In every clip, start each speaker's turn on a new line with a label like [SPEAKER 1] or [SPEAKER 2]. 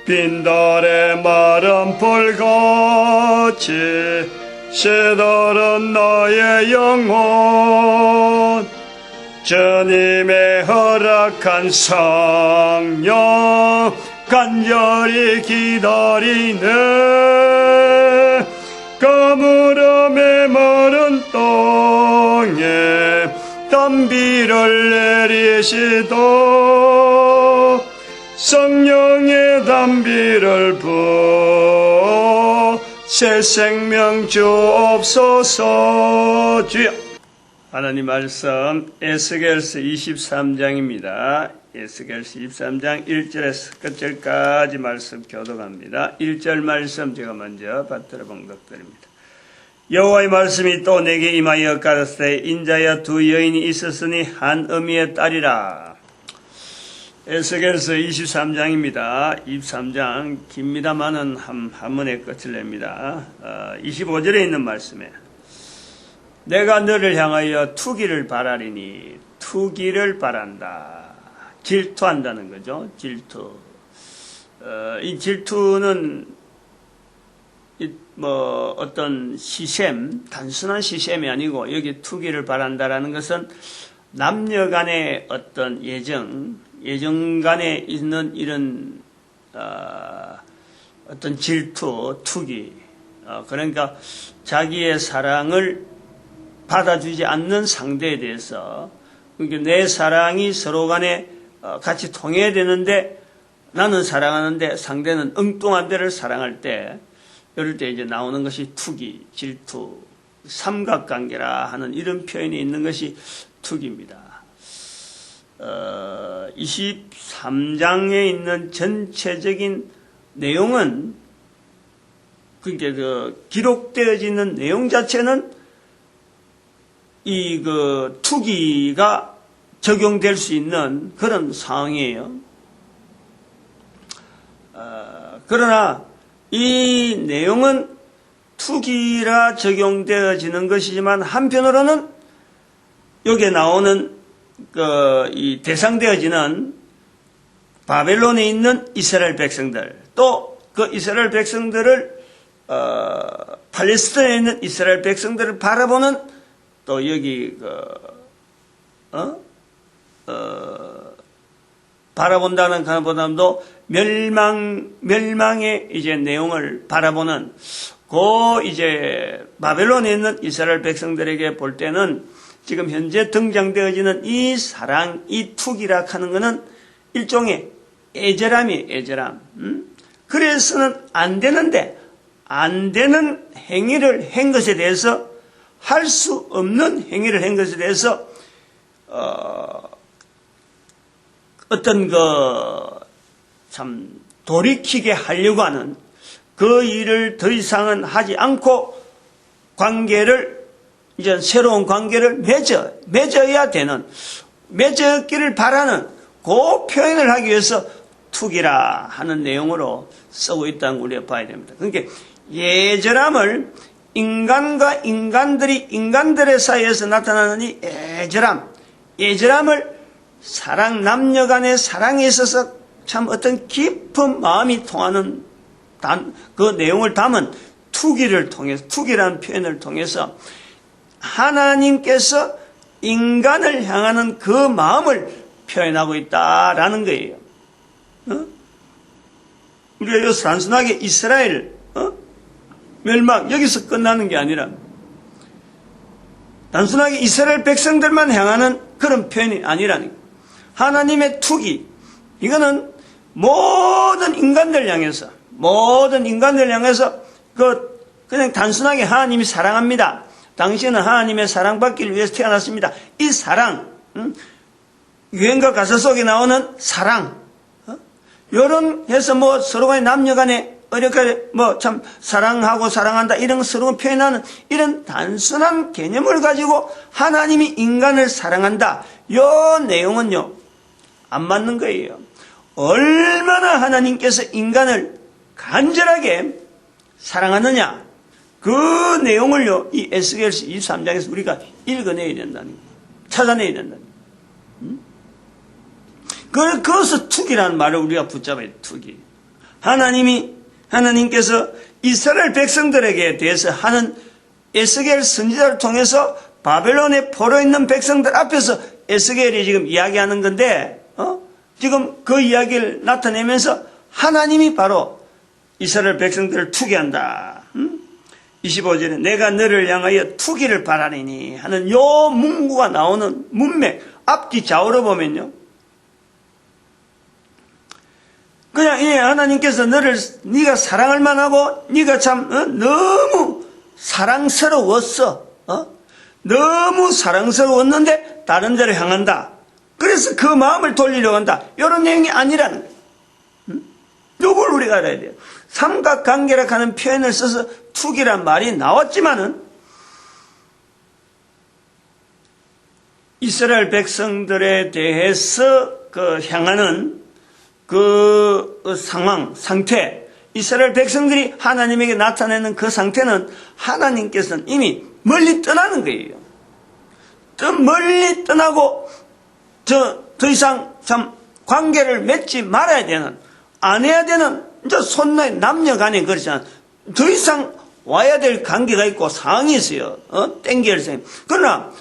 [SPEAKER 1] 빈달의 마른 불같이 시들은 나의 영혼. 주님의 허락한 성령 간절히 기다리네. 가물음의 마른 땅에 단비를 내리시다. 성령의 단비를 부어 새 생명 주옵소서. 주여. 하나님 말씀 에스겔서 23장입니다. 에스겔서 23장 1절에서 끝절까지 말씀 교독합니다. 1절 말씀 제가 먼저 받들어 봉독드립니다. 여호와의 말씀이 또 내게 임하여 가라사대 인자여 두 여인이 있었으니 한 어미의 딸이라. 에스겔서 23장입니다. 23장 깁니다만은 한 번에 끝을 냅니다. 25절에 있는 말씀에 내가 너를 향하여 투기를 바라리니 투기를 바란다. 질투한다는 거죠. 질투. 이 질투는 어떤 시샘, 단순한 시샘이 아니고 여기 투기를 바란다라는 것은 남녀 간의 어떤 예정 간에 있는 이런 어떤 질투, 투기. 그러니까 자기의 사랑을 받아주지 않는 상대에 대해서, 그러니까 내 사랑이 서로 간에 같이 통해야 되는데 나는 사랑하는데 상대는 엉뚱한 데를 사랑할 때, 이럴 때 이제 나오는 것이 투기, 질투, 삼각관계라 하는 이런 표현이 있는 것이 투기입니다. 23장에 있는 전체적인 내용은, 그러니까 기록되어지는 내용 자체는 이 투기가 적용될 수 있는 그런 상황이에요. 그러나 이 내용은 투기라 적용되어지는 것이지만 한편으로는 여기에 나오는 이 대상되어지는 바벨론에 있는 이스라엘 백성들, 또 그 이스라엘 백성들을 팔레스타인에 있는 이스라엘 백성들을 바라보는 또 여기 바라본다는 것보다도 멸망의 이제 내용을 바라보는 이제 바벨론에 있는 이스라엘 백성들에게 볼 때는 지금 현재 등장되어지는 이 사랑, 이 투기라 하는 것은 일종의 애절함이에요, 애절함. 그래서는 안 되는데, 안 되는 행위를 한 것에 대해서, 할 수 없는 행위를 한 것에 대해서, 어떤 참 돌이키게 하려고 하는 그 일을 더 이상은 하지 않고 관계를, 이제 새로운 관계를 맺어야 되는, 맺었기를 바라는 그 표현을 하기 위해서 투기라 하는 내용으로 쓰고 있다는 걸 우리가 봐야 됩니다. 그러니까 예절함을 인간과 인간들의 사이에서 나타나는 이 예절함을 남녀 간의 사랑에 있어서 참 어떤 깊은 마음이 통하는 그 내용을 담은 투기라는 표현을 통해서 하나님께서 인간을 향하는 그 마음을 표현하고 있다라는 거예요. 우리가 여기서 단순하게 이스라엘 멸망 여기서 끝나는 게 아니라 단순하게 이스라엘 백성들만 향하는 그런 표현이 아니라는 거예요. 하나님의 투기, 이거는 모든 인간들 향해서 그냥 단순하게 하나님이 사랑합니다. 당신은 하나님의 사랑받기를 위해서 태어났습니다. 이 사랑, 유행가 가사 속에 나오는 사랑, 요런 해서 서로 간에 남녀 간에 이렇게 참 사랑하고 사랑한다 이런 서로 표현하는 이런 단순한 개념을 가지고 하나님이 인간을 사랑한다. 요 내용은요, 안 맞는 거예요. 얼마나 하나님께서 인간을 간절하게 사랑하느냐, 그 내용을요, 이 에스겔서 23장에서 우리가 읽어내야 된다는 거예요. 찾아내야 된다는 거예요. 그것을 투기라는 말을 우리가 붙잡아야 돼, 투기. 하나님께서 이스라엘 백성들에게 대해서 하는 에스겔 선지자를 통해서 바벨론에 포로 있는 백성들 앞에서 에스겔이 지금 이야기하는 건데, 지금 그 이야기를 나타내면서 하나님이 바로 이스라엘 백성들을 투기한다. 25절에 내가 너를 향하여 투기를 바라리니 하는 요 문구가 나오는 문맥, 앞뒤 좌우로 보면요. 그냥 하나님께서 네가 사랑할 만하고 네가 참 너무 사랑스러웠어. 너무 사랑스러웠는데 다른 데로 향한다. 그래서 그 마음을 돌리려고 한다. 이런 내용이 아니라는 거예요. 이걸 우리가 알아야 돼요. 삼각관계라 하는 표현을 써서 투기란 말이 나왔지만은 이스라엘 백성들에 대해서 향하는 그 상태, 이스라엘 백성들이 하나님에게 나타내는 그 상태는 하나님께서는 이미 멀리 떠나는 거예요. 멀리 떠나고 더 이상 참 관계를 맺지 말아야 되는, 안 해야 되는 이제 손나의 남녀 간에 그렇잖아. 더 이상 와야 될 관계가 있고 상황이 있어요. 땡겨야 돼. 그러나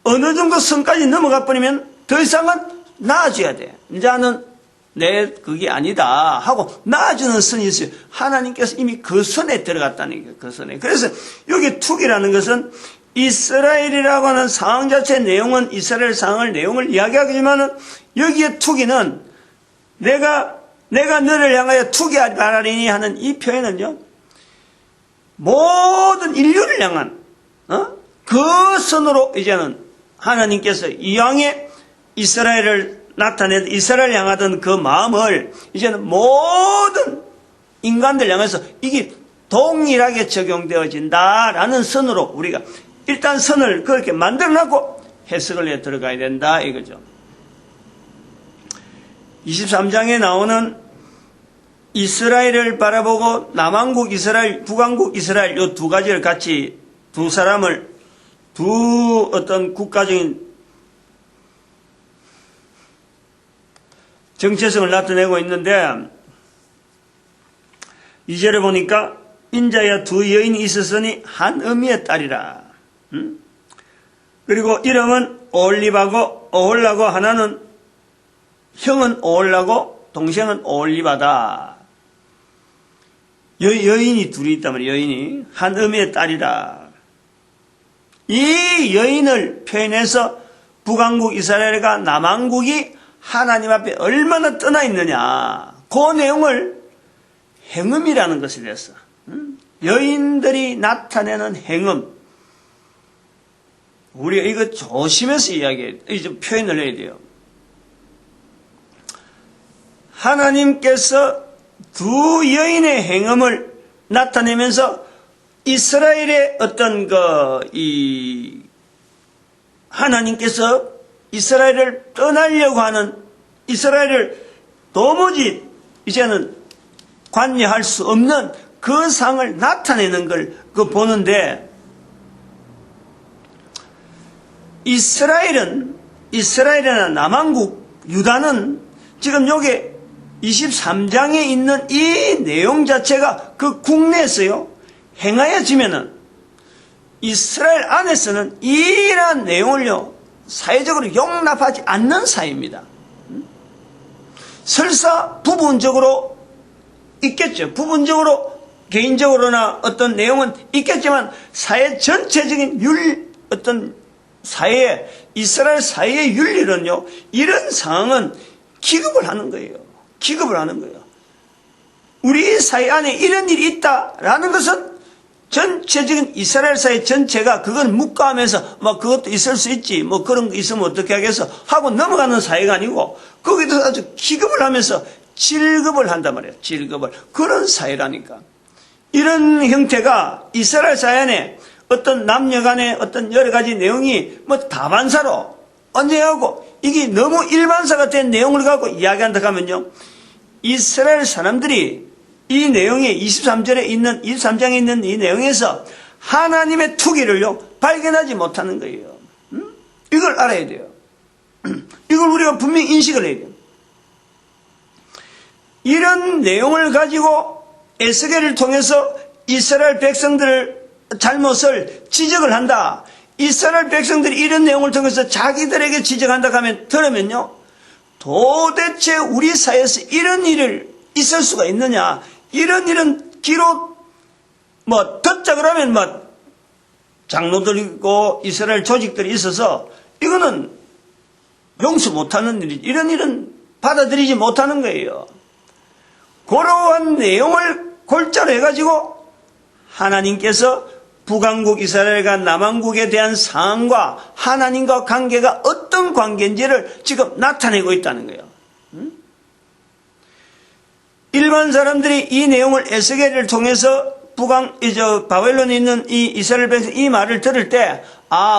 [SPEAKER 1] 어느 정도 선까지 넘어가 버리면 더 이상은 나아져야 돼. 이제는 내 그게 아니다 하고 나아지는 선이 있어요. 하나님께서 이미 그 선에 들어갔다는 거예요. 그 선에. 그래서 여기 투기라는 것은 이스라엘이라고 하는 상황 자체의 내용은 이스라엘 상황을 내용을 이야기하지만은 여기에 투기는 내가 너를 향하여 투기하리 바라리니 하는 이 표현은요, 모든 인류를 향한 그 선으로 이제는 하나님께서 이왕에 이스라엘을 나타낸 이스라엘 향하던 그 마음을 이제는 모든 인간들 향해서 이게 동일하게 적용되어진다라는 선으로 우리가 일단 선을 그렇게 만들어놓고 해석을 해 들어가야 된다 이거죠. 23장에 나오는 이스라엘을 바라보고 남왕국 이스라엘, 북왕국 이스라엘 이 두 가지를 같이 두 사람을 두 어떤 국가적인 정체성을 나타내고 있는데 2절에 보니까 인자야 두 여인이 있었으니 한 어미의 딸이라. 그리고 이름은 오홀리바고 오홀라고 하나는 형은 오홀라고 동생은 오홀리바다. 여인이 둘이 있단 말이에요. 여인이 한 어미의 딸이라. 이 여인을 표현해서 북왕국 이스라엘과 남왕국이 하나님 앞에 얼마나 떠나 있느냐. 그 내용을 행음이라는 것이 됐어. 여인들이 나타내는 행음. 우리가 이거 조심해서 이야기해야 돼. 좀 표현을 해야 돼요. 하나님께서 두 여인의 행음을 나타내면서 이스라엘의 어떤 하나님께서 이스라엘을 떠나려고 하는 이스라엘을 도무지 이제는 관여할 수 없는 그 상을 나타내는 걸 보는데 이스라엘이나 남왕국 유다는 지금 여기 23장에 있는 이 내용 자체가 그 국내에서요 행하여지면은 이스라엘 안에서는 이러한 내용을요 사회적으로 용납하지 않는 사회입니다. 설사 부분적으로 있겠죠. 부분적으로 개인적으로나 어떤 내용은 있겠지만 사회 전체적인 어떤 사회, 이스라엘 사회의 윤리는요 이런 상황은 기급을 하는 거예요. 기급을 하는 거예요. 우리 사회 안에 이런 일이 있다라는 것은 전체적인 이스라엘 사회 전체가 그건 묵과하면서 그것도 있을 수 있지 그런 거 있으면 어떻게 하겠어 하고 넘어가는 사회가 아니고 거기도 아주 기급을 하면서 질급을 한단 말이에요. 질급을. 그런 사회라니까. 이런 형태가 이스라엘 사회 안에 어떤 남녀 간의 어떤 여러 가지 내용이 다반사로 언제하고 이게 너무 일반사가 된 내용을 갖고 이야기한다 하면요 이스라엘 사람들이 이 내용에 23장에 있는 이 내용에서 하나님의 투기를요 발견하지 못하는 거예요. 이걸 알아야 돼요. 이걸 우리가 분명히 인식을 해야 돼요. 이런 내용을 가지고 에스겔을 통해서 이스라엘 백성들을 잘못을 지적을 한다. 이스라엘 백성들이 이런 내용을 통해서 자기들에게 지적한다 하면 들으면요, 도대체 우리 사회에서 이런 일을 있을 수가 있느냐, 이런 일은 기로 듣자 그러면 장로들이고 이스라엘 조직들이 있어서 이거는 용서 못하는 일이지, 이런 일은 받아들이지 못하는 거예요. 그러한 내용을 골자로 해가지고 하나님께서 북왕국 이스라엘과 남왕국에 대한 상황과 하나님과 관계가 어떤 관계인지를 지금 나타내고 있다는 거예요. 일반 사람들이 이 내용을 에스겔을 통해서 바벨론에 있는 이 이스라엘 백성 이 말을 들을 때,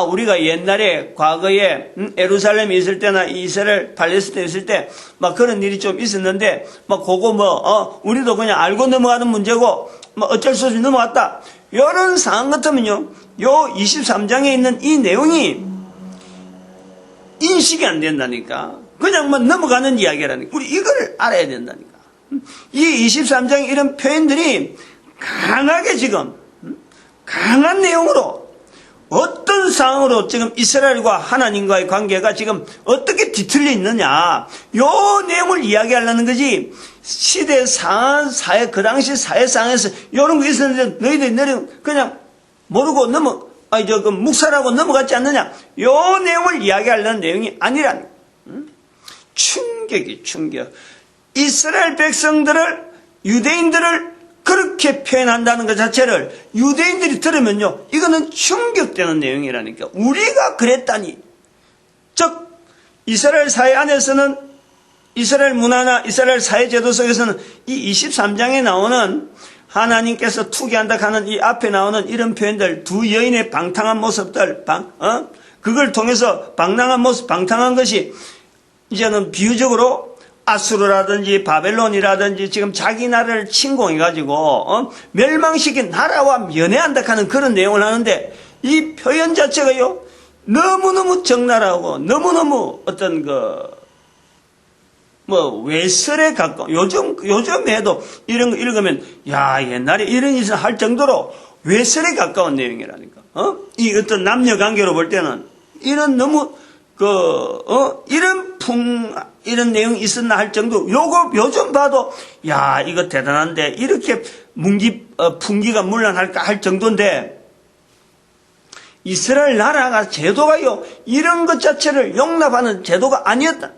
[SPEAKER 1] 우리가 옛날에 과거에 예루살렘에 있을 때나 이스라엘 팔레스타인에 있을 때 그런 일이 좀 있었는데 그거 우리도 그냥 알고 넘어가는 문제고 어쩔 수 없이 넘어갔다. 이런 상황 같으면요, 요 23장에 있는 이 내용이 인식이 안 된다니까. 그냥 넘어가는 이야기라니까. 우리 이걸 알아야 된다니까. 이 23장의 이런 표현들이 강하게 지금 강한 내용으로 어떤 상황으로 지금 이스라엘과 하나님과의 관계가 지금 어떻게 뒤틀려 있느냐, 요 내용을 이야기하려는 거지. 시대 상황, 사회, 그 당시 사회 상황에서 이런 거 있었는데 너희들이 그냥 모르고 묵살하고 넘어갔지 않느냐, 요 내용을 이야기하려는 내용이 아니라니. 충격. 이스라엘 백성들을, 유대인들을 그렇게 표현한다는 것 자체를 유대인들이 들으면요, 이거는 충격되는 내용이라니까. 우리가 그랬다니. 즉 이스라엘 사회 안에서는, 이스라엘 문화나 이스라엘 사회 제도 속에서는 이 23장에 나오는 하나님께서 투기한다 하는 이 앞에 나오는 이런 표현들, 두 여인의 방탕한 모습들, 그걸 통해서 방탕한 것이 이제는 비유적으로 아수르라든지 바벨론이라든지 지금 자기 나라를 침공해가지고 멸망시킨 나라와 면회한다 하는 그런 내용을 하는데, 이 표현 자체가요, 너무너무 적나라하고 너무너무 어떤 외설에 가까워. 요즘에도 이런 거 읽으면, 옛날에 이런 일을 할 정도로 외설에 가까운 내용이라니까. 이 어떤 남녀 관계로 볼 때는 이런 너무 이런 내용이 있었나 할 정도. 요즘 봐도, 이거 대단한데, 이렇게 풍기가 문란할까 할 정도인데, 이스라엘 나라가 제도가요, 이런 것 자체를 용납하는 제도가 아니었다.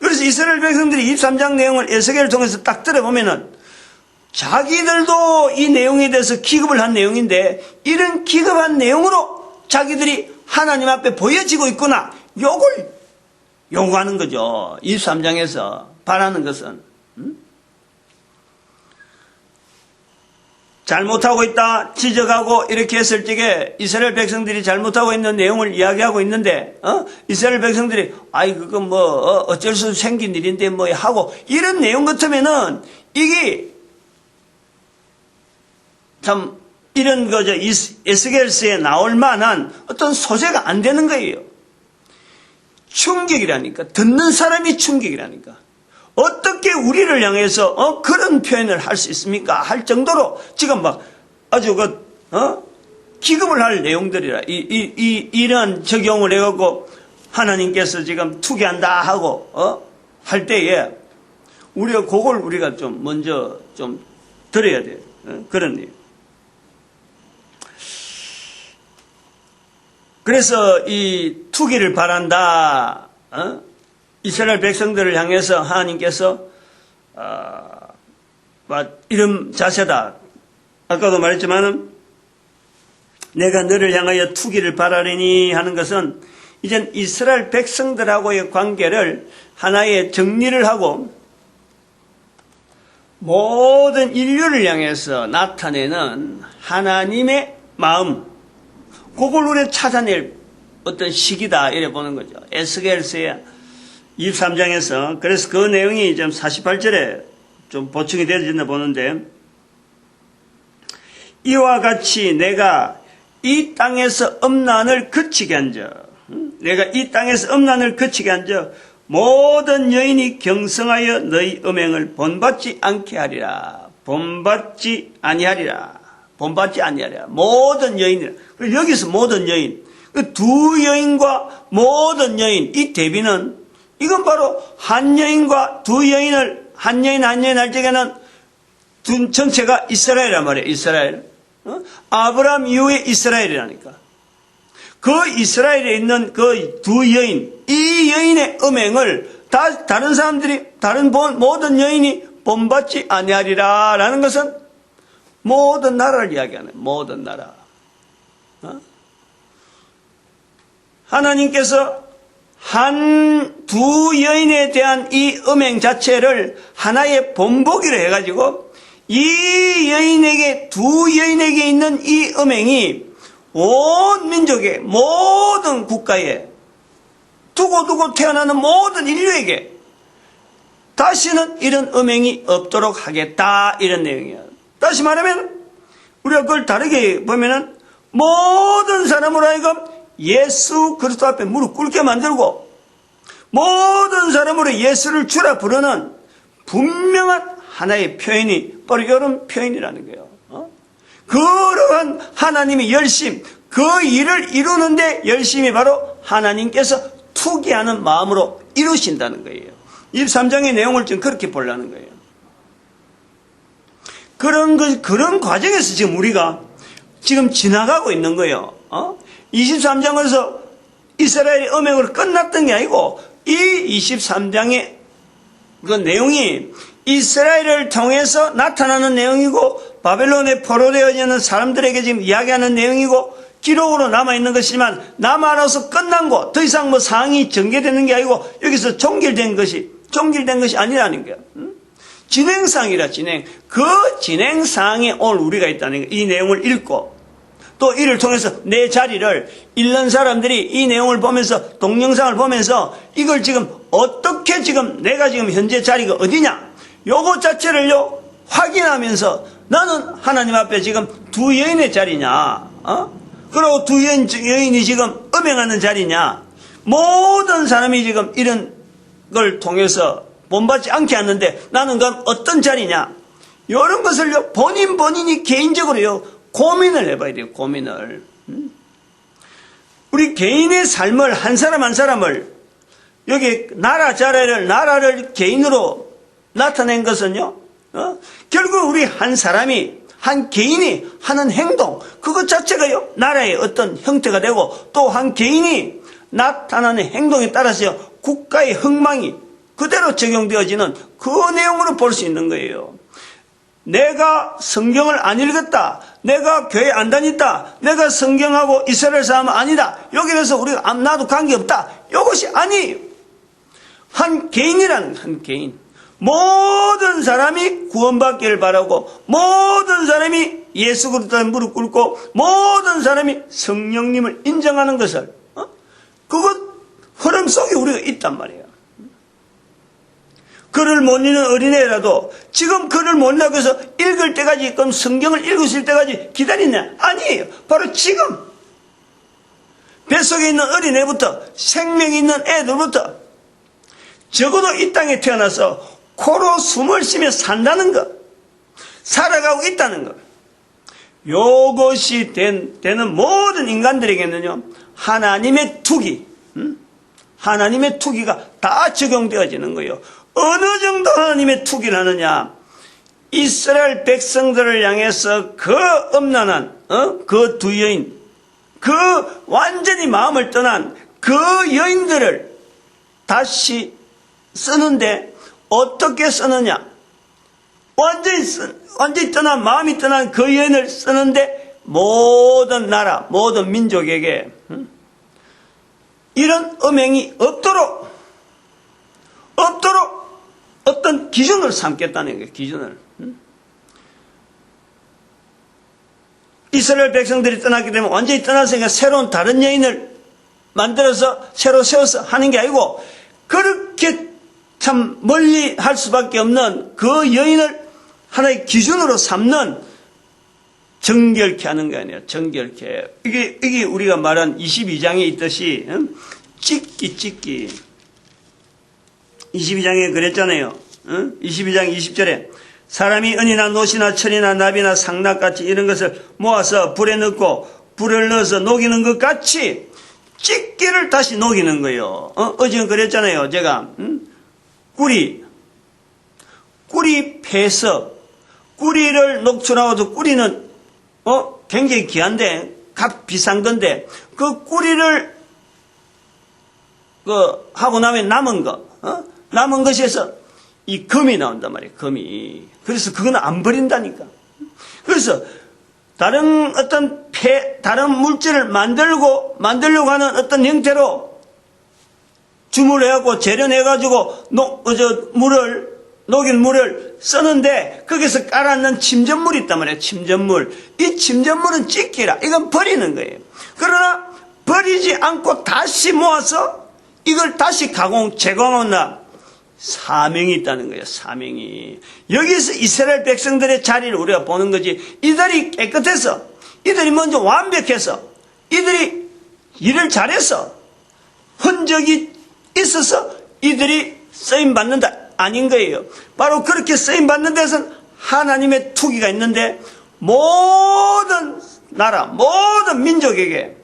[SPEAKER 1] 그래서 이스라엘 백성들이 23장 내용을 에스겔을 통해서 딱 들어보면은, 자기들도 이 내용에 대해서 기급을 한 내용인데, 이런 기급한 내용으로 자기들이 하나님 앞에 보여지고 있구나, 요걸 요구하는 거죠. 23장에서 바라는 것은 잘못하고 있다 지적하고 이렇게 했을 적에 이스라엘 백성들이 잘못하고 있는 내용을 이야기하고 있는데, 이스라엘 백성들이 그거 어쩔 수 없이 생긴 일인데 하고 이런 내용 같으면은 이게 참 이런 거죠. 에스겔서에 나올 만한 어떤 소재가 안 되는 거예요. 충격이라니까. 듣는 사람이 충격이라니까. 어떻게 우리를 향해서 그런 표현을 할 수 있습니까? 할 정도로 지금 아주 기급을 할 내용들이라. 이런 적용을 해갖고 하나님께서 지금 투기한다 하고 할 때에 우리가 좀 먼저 좀 들어야 돼요. 그런 일. 그래서 이 투기를 바란다, 이스라엘 백성들을 향해서 하나님께서 이런 자세다. 아까도 말했지만은 내가 너를 향하여 투기를 바라리니 하는 것은 이젠 이스라엘 백성들하고의 관계를 하나의 정리를 하고 모든 인류를 향해서 나타내는 하나님의 마음, 그걸 우리가 찾아낼 어떤 시기다, 이래 보는 거죠. 에스겔서의 23장에서. 그래서 그 내용이 좀 48절에 좀 보충이 되어진다 보는데, 이와 같이 내가 이 땅에서 음란을 그치게 한저, 내가 이 땅에서 음란을 그치게 한저, 모든 여인이 경성하여 너희 음행을 본받지 않게 하리라. 본받지 아니하리라. 본받지 아니하리라. 모든 여인이라. 여기서 모든 여인, 그 두 여인과 모든 여인, 이 대비는 이건 바로 한 여인과 두 여인을 한 여인 할 적에는 전체가 이스라엘이란 말이에요. 이스라엘. 아브라함 이후에 이스라엘이라니까. 그 이스라엘에 있는 그 두 여인, 이 여인의 음행을 다른 사람들이, 다른 모든 여인이 본받지 아니하리라 라는 것은 모든 나라를 이야기하는, 모든 나라. 하나님께서 두 여인에 대한 이 음행 자체를 하나의 본보기로 해가지고 이 여인에게, 두 여인에게 있는 이 음행이 온 민족의 모든 국가에 두고 태어나는 모든 인류에게 다시는 이런 음행이 없도록 하겠다, 이런 내용이에요. 다시 말하면 우리가 그걸 다르게 보면은 모든 사람으로 하여금 예수 그리스도 앞에 무릎 꿇게 만들고 모든 사람으로 예수를 주라 부르는 분명한 하나의 표현이 바로 이런 표현이라는 거예요. 그러한 하나님의 열심, 그 일을 이루는데 열심히 바로 하나님께서 투기하는 마음으로 이루신다는 거예요. 23장의 내용을 좀 그렇게 보려는 거예요. 그런 과정에서 지금 우리가 지금 지나가고 있는 거예요. 23장에서 이스라엘의 음행으로 끝났던 게 아니고 이 23장의 그 내용이 이스라엘을 통해서 나타나는 내용이고 바벨론에 포로되어 있는 사람들에게 지금 이야기하는 내용이고 기록으로 남아있는 것이지만 남아나서 끝난 거, 더 이상 사항이 전개되는 게 아니고 여기서 종결된 것이 아니라는 거예요. 진행상이라 진행. 그 진행상에 오늘 우리가 있다는 거예요. 이 내용을 읽고 또 이를 통해서 내 자리를 읽는 사람들이 이 내용을 보면서 동영상을 보면서 이걸 지금 어떻게 지금 내가 지금 현재 자리가 어디냐 요거 자체를요 확인하면서 나는 하나님 앞에 지금 두 여인의 자리냐 그리고 두 여인이 지금 음행하는 자리냐 모든 사람이 지금 이런 걸 통해서 본받지 않게 하는데 나는 그럼 어떤 자리냐 이런 것을요 본인이 개인적으로요 고민을 해봐야 돼요. 고민을. 우리 개인의 삶을 한 사람 한 사람을 여기 나라를 개인으로 나타낸 것은요 결국 우리 한 사람이 한 개인이 하는 행동 그것 자체가요 나라의 어떤 형태가 되고 또 한 개인이 나타나는 행동에 따라서요 국가의 흥망이 그대로 적용되어지는 그 내용으로 볼 수 있는 거예요. 내가 성경을 안 읽었다. 내가 교회 안 다녔다. 내가 성경하고 이스라엘 사람은 아니다. 여기에서 우리가 나도 관계없다. 이것이 아니에요. 한 개인이라는 한 개인. 모든 사람이 구원받기를 바라고 모든 사람이 예수 그리스도에 무릎 꿇고 모든 사람이 성령님을 인정하는 것을 그것 흐름 속에 우리가 있단 말이에요. 글을 못 읽는 어린애라도 지금 글을 못 읽고 해서 읽을 때까지 그럼 성경을 읽으실 때까지 기다리냐? 아니에요. 바로 지금 뱃속에 있는 어린애부터 생명이 있는 애들부터 적어도 이 땅에 태어나서 코로 숨을 쉬며 산다는 것 살아가고 있다는 것 요것이 되는 모든 인간들에게는요 하나님의 투기 하나님의 투기가 다 적용되어지는 거예요. 어느 정도 하나님의 투기를 하느냐 이스라엘 백성들을 향해서 그 음란한 그 두 여인 그 완전히 마음을 떠난 그 여인들을 다시 쓰는데 어떻게 쓰느냐 완전히 떠난 마음이 떠난 그 여인을 쓰는데 모든 나라 모든 민족에게 이런 음행이 없도록 어떤 기준을 삼겠다는 거예요. 기준을. 이스라엘 백성들이 떠났기 때문에 완전히 떠났으니까 새로운 다른 여인을 만들어서 새로 세워서 하는 게 아니고 그렇게 참 멀리 할 수밖에 없는 그 여인을 하나의 기준으로 삼는 정결케 하는 게 아니에요. 정결케. 이게 우리가 말한 22장에 있듯이 찍기. 22장에 그랬잖아요. 22장 20절에 사람이 은이나 노시나 철이나 납이나 상납같이 이런 것을 모아서 불에 넣고 불을 넣어서 녹이는 것 같이 찢기를 다시 녹이는 거예요. 어제는 그랬잖아요. 제가 꿀이 패서 꿀이를 녹출하고도 꿀이는 굉장히 귀한데 값 비싼 건데 그 꿀이를 하고 나면 남은 것에서 이 금이 나온단 말이에요. 금이. 그래서 그건 안 버린다니까. 그래서 다른 다른 물질을 만들려고 하는 어떤 형태로 주물해갖고 재련해가지고 녹인 물을 쓰는데 거기서 깔아놓는 침전물이 있단 말이에요. 침전물. 이 침전물은 찢기라. 이건 버리는 거예요. 그러나 버리지 않고 다시 모아서 이걸 다시 제공하는 사명이 있다는 거예요. 사명이. 여기서 이스라엘 백성들의 자리를 우리가 보는 거지. 이들이 깨끗해서, 이들이 먼저 완벽해서, 이들이 일을 잘해서, 흔적이 있어서 이들이 쓰임받는다. 아닌 거예요. 바로 그렇게 쓰임받는 데서는 하나님의 투기가 있는데 모든 나라, 모든 민족에게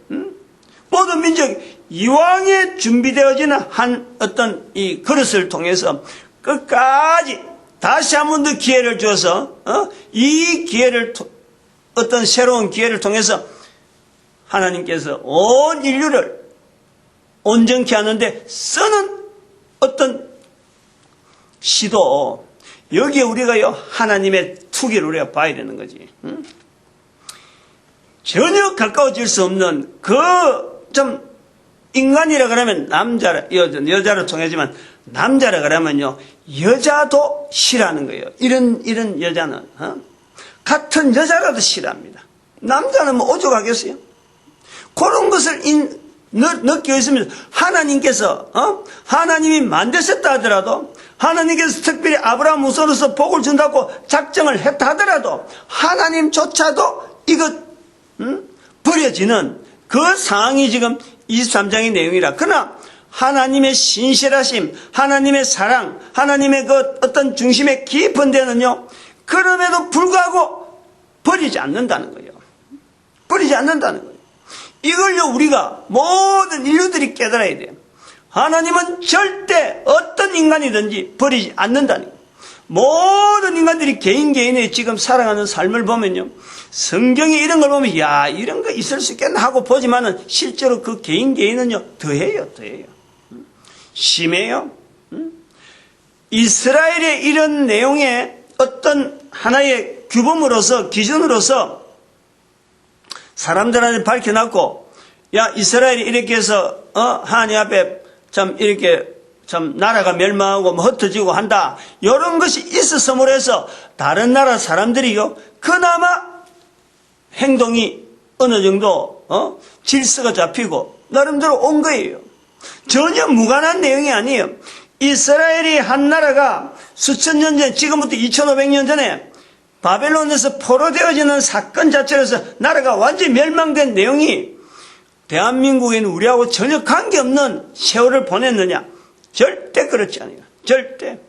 [SPEAKER 1] 이왕에 준비되어지는 한 어떤 이 그릇을 통해서 끝까지 다시 한 번 더 기회를 주어서 이 기회를 어떤 새로운 기회를 통해서 하나님께서 온 인류를 온전케 하는데 쓰는 어떤 시도, 여기에 우리가요 하나님의 투기를 우리가 봐야 되는 거지. 전혀 가까워질 수 없는 좀 인간이라 그러면 여자로 통하지만 남자라 그러면요 여자도 싫어하는 거예요. 이런 여자는 같은 여자라도 싫어합니다. 남자는 뭐 오죽하겠어요? 그런 것을 느끼고 있으면서 하나님께서 하나님이 만드셨다 하더라도 하나님께서 특별히 아브라함 우선으로서 복을 준다고 작정을 했다 하더라도 하나님조차도 이것 버려지는 그 상황이 지금 23장의 내용이라. 그러나 하나님의 신실하심, 하나님의 사랑, 하나님의 그 어떤 중심의 깊은 데는요 그럼에도 불구하고 버리지 않는다는 거예요. 버리지 않는다는 거예요. 이걸요 우리가 모든 인류들이 깨달아야 돼요. 하나님은 절대 어떤 인간이든지 버리지 않는다는 거예요. 모든 인간들이 개인의 지금 살아가는 삶을 보면요 성경에 이런 걸 보면 야 이런 거 있을 수 있겠나 하고 보지만은 실제로 그 개인은요 더해요. 심해요. 이스라엘의 이런 내용의 어떤 하나의 규범으로서 기준으로서 사람들한테 밝혀놨고 야 이스라엘이 이렇게 해서 하나님 앞에 참 이렇게 참 나라가 멸망하고 흩어지고 한다 이런 것이 있었음으로 해서 다른 나라 사람들이요 그나마 행동이 어느 정도 질서가 잡히고 나름대로 온 거예요. 전혀 무관한 내용이 아니에요. 이스라엘이 한 나라가 수천 년 전, 지금부터 2500년 전에 바벨론에서 포로되어지는 사건 자체로서 나라가 완전히 멸망된 내용이 대한민국에는 우리하고 전혀 관계없는 세월을 보냈느냐? 절대 그렇지 않아요. 절대.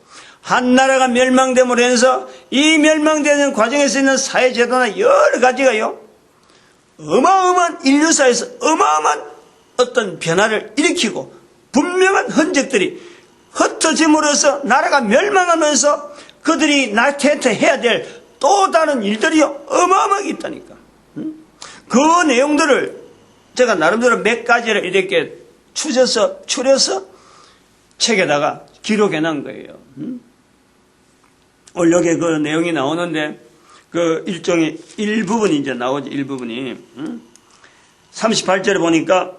[SPEAKER 1] 한 나라가 멸망됨으로 해서 이 멸망되는 과정에서 있는 사회제도나 여러 가지가요 어마어마한 인류사에서 어마어마한 어떤 변화를 일으키고 분명한 흔적들이 흩어짐으로써 나라가 멸망하면서 그들이 나태해야 될 또 다른 일들이요 어마어마하게 있다니까. 그 내용들을 제가 나름대로 몇 가지를 이렇게 추려서 책에다가 기록해 놓은 거예요. 오늘 여기에 그 내용이 나오는데 그 일종의 일부분이 이제 나오죠. 일부분이 38절에 보니까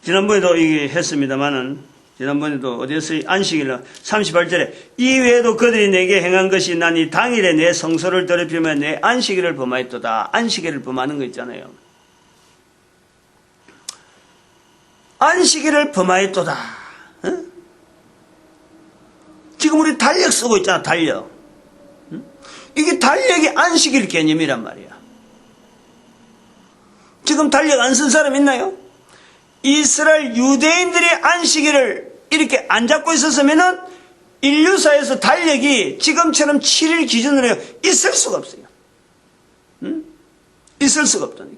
[SPEAKER 1] 지난번에도 이게 했습니다만은 지난번에도 어디에서 안식일날 38절에 이 외에도 그들이 내게 행한 것이 난 이 당일에 내 성소를 더럽히며 내 안식일을 범하였도다. 안식일을 범하는 거 있잖아요. 안식일을 범하였도다. 지금 우리 달력 쓰고 있잖아. 달력. 이게 달력이 안식일 개념이란 말이야. 지금 달력 안 쓴 사람 있나요? 이스라엘 유대인들이 안식일을 이렇게 안 잡고 있었으면은 인류사에서 달력이 지금처럼 7일 기준으로 있을 수가 없어요. 있을 수가 없다니까.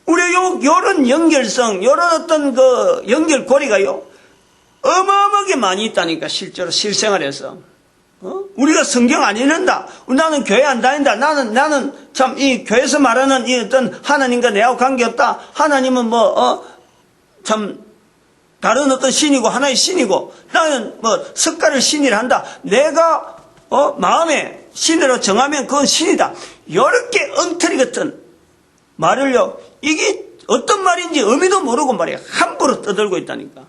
[SPEAKER 1] 우리 요런 연결성, 요런 어떤 그 연결고리가요, 어마어마하게 많이 있다니까, 실제로 실생활에서. 우리가 성경 안 읽는다. 나는 교회 안 다닌다. 나는 참 이 교회에서 말하는 이 어떤 하나님과 내하고 관계없다. 하나님은 참 다른 어떤 신이고 하나의 신이고 나는 석가를 신이라 한다. 내가 마음에 신으로 정하면 그건 신이다. 이렇게 엉터리 같은 말을요, 이게 어떤 말인지 의미도 모르고 말이야 함부로 떠들고 있다니까.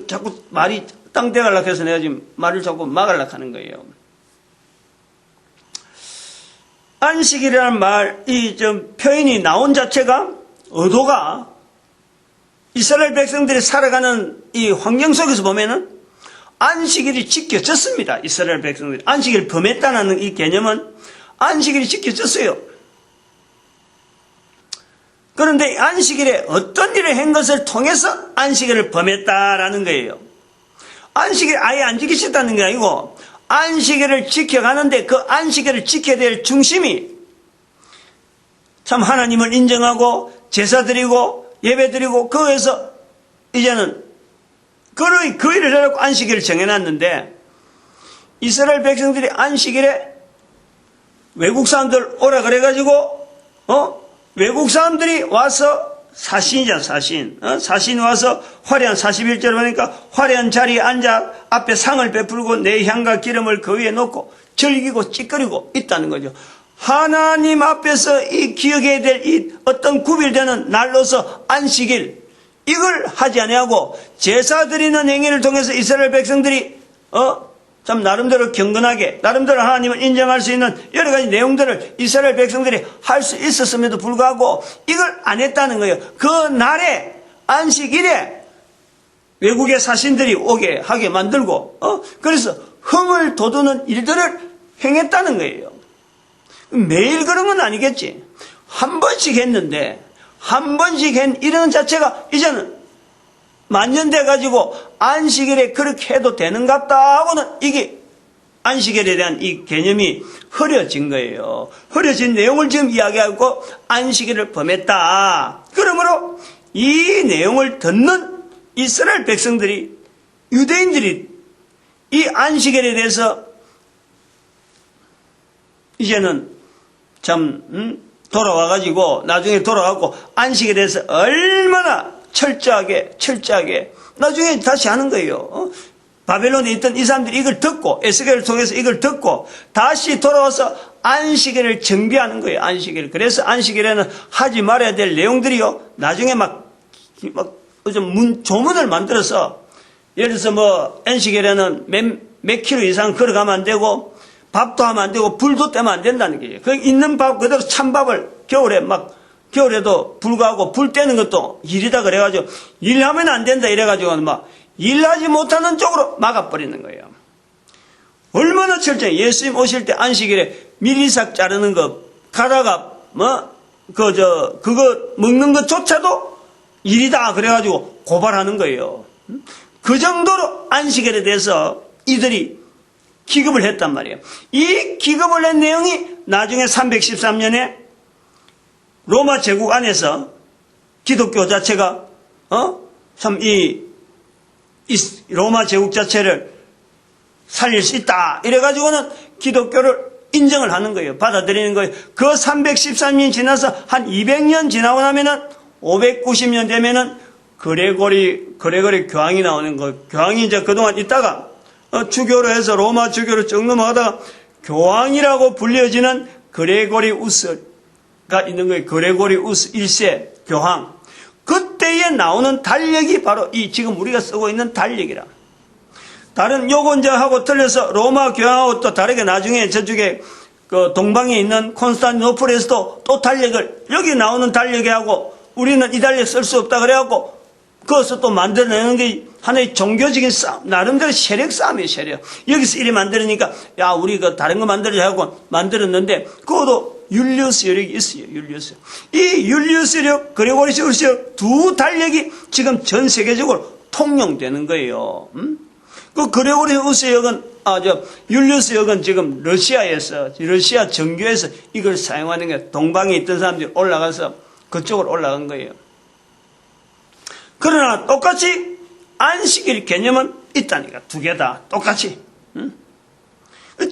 [SPEAKER 1] 자꾸 말이 땅대가려고 해서 내가 지금 말을 자꾸 막으려고 하는 거예요. 안식일이라는 말, 이 표현이 나온 자체가, 의도가 이스라엘 백성들이 살아가는 이 환경 속에서 보면은 안식일이 지켜졌습니다. 이스라엘 백성들이. 안식일을 범했다는 이 개념은 안식일이 지켜졌어요. 그런데 안식일에 어떤 일을 한 것을 통해서 안식일을 범했다라는 거예요. 안식일 아예 안 지키셨다는 게 아니고 안식일을 지켜가는데 그 안식일을 지켜야 될 중심이 참 하나님을 인정하고 제사 드리고 예배 드리고 거기에서 이제는 그 일을 해놓고 안식일을 정해놨는데 이스라엘 백성들이 안식일에 외국 사람들 오라 그래가지고 외국 사람들이 와서 사신이잖아, 사신. 사신 와서 화려한 41절 보니까 화려한 자리에 앉아 앞에 상을 베풀고 내 향과 기름을 그 위에 놓고 즐기고 찌끄리고 있다는 거죠. 하나님 앞에서 이 기억해야 될 이 어떤 구별되는 날로서 안식일, 이걸 하지 아니하고 제사 드리는 행위를 통해서 이스라엘 백성들이 참 나름대로 경건하게 나름대로 하나님을 인정할 수 있는 여러 가지 내용들을 이스라엘 백성들이 할 수 있었음에도 불구하고 이걸 안 했다는 거예요. 그 날에 안식일에 외국의 사신들이 오게 하게 만들고 그래서 흥을 돋우는 일들을 행했다는 거예요. 매일 그런 건 아니겠지. 한 번씩 했는데 한 번씩 한 이런 자체가 이제는 만년돼 가지고 안식일에 그렇게 해도 되는갑다 하고는 이게 안식일에 대한 이 개념이 흐려진 거예요. 흐려진 내용을 지금 이야기하고 안식일을 범했다. 그러므로 이 내용을 듣는 이스라엘 백성들이, 유대인들이 이 안식일에 대해서 이제는 참 돌아와가지고 나중에 돌아가고 안식일에 대해서 얼마나 철저하게 나중에 다시 하는 거예요. 바벨론에 있던 이 사람들이 이걸 듣고 에스겔을 통해서 이걸 듣고 다시 돌아와서 안식일을 정비하는 거예요. 안식일. 그래서 안식일에는 하지 말아야 될 내용들이요, 나중에 조문을 만들어서 예를 들어서 안식일에는 몇 킬로 이상 걸어가면 안 되고 밥도 하면 안 되고 불도 떼면 안 된다는 거예요. 그 있는 밥 그대로 찬밥을 겨울에도 불구하고 불 떼는 것도 일이다 그래가지고 일하면 안 된다 이래가지고 일하지 못하는 쪽으로 막아버리는 거예요. 얼마나 철저해. 예수님 오실 때 안식일에 미리삭 자르는 거 가다가 그거 먹는 것조차도 일이다 그래가지고 고발하는 거예요. 그 정도로 안식일에 대해서 이들이 기급을 했단 말이에요. 이 기급을 낸 내용이 나중에 313년에 로마 제국 안에서 기독교 자체가 참 이 로마 제국 자체를 살릴 수 있다 이래가지고는 기독교를 인정을 하는 거예요. 받아들이는 거예요. 그 313년 지나서 한 200년 지나고 나면은 590년 되면은 그레고리 교황이 나오는 거예요. 교황이 이제 그동안 있다가 주교로 해서 로마 주교로 쭉 넘어가다가 교황이라고 불려지는 그레고리우스가 있는 거예요. 그레고리우스 1세 교황. 그때에 나오는 달력이 바로 이 지금 우리가 쓰고 있는 달력이라. 다른 요건자하고 틀려서 로마 교황하고 또 다르게 나중에 저쪽에 그 동방에 있는 콘스탄티노플에서도 또 달력을, 여기 나오는 달력하고 우리는 이 달력 쓸 수 없다 그래갖고 그것을 또 만들어내는 게 하나의 종교적인 싸움, 나름대로 세력 싸움이에요, 세력. 여기서 이리 만들으니까, 야, 우리 그 다른 거 만들자 하고 만들었는데, 그것도 율리우스 여력이 있어요. 율리우스. 이 율리우스 여력, 그레고리우스 여력 두 달력이 지금 전 세계적으로 통용되는 거예요. 그 그레고리우스 여력은 율리우스 여력은 지금 러시아 정교에서 이걸 사용하는 게 동방에 있던 사람들이 올라가서 그쪽으로 올라간 거예요. 그러나 똑같이 안식일 개념은 있다니까. 두 개 다 똑같이.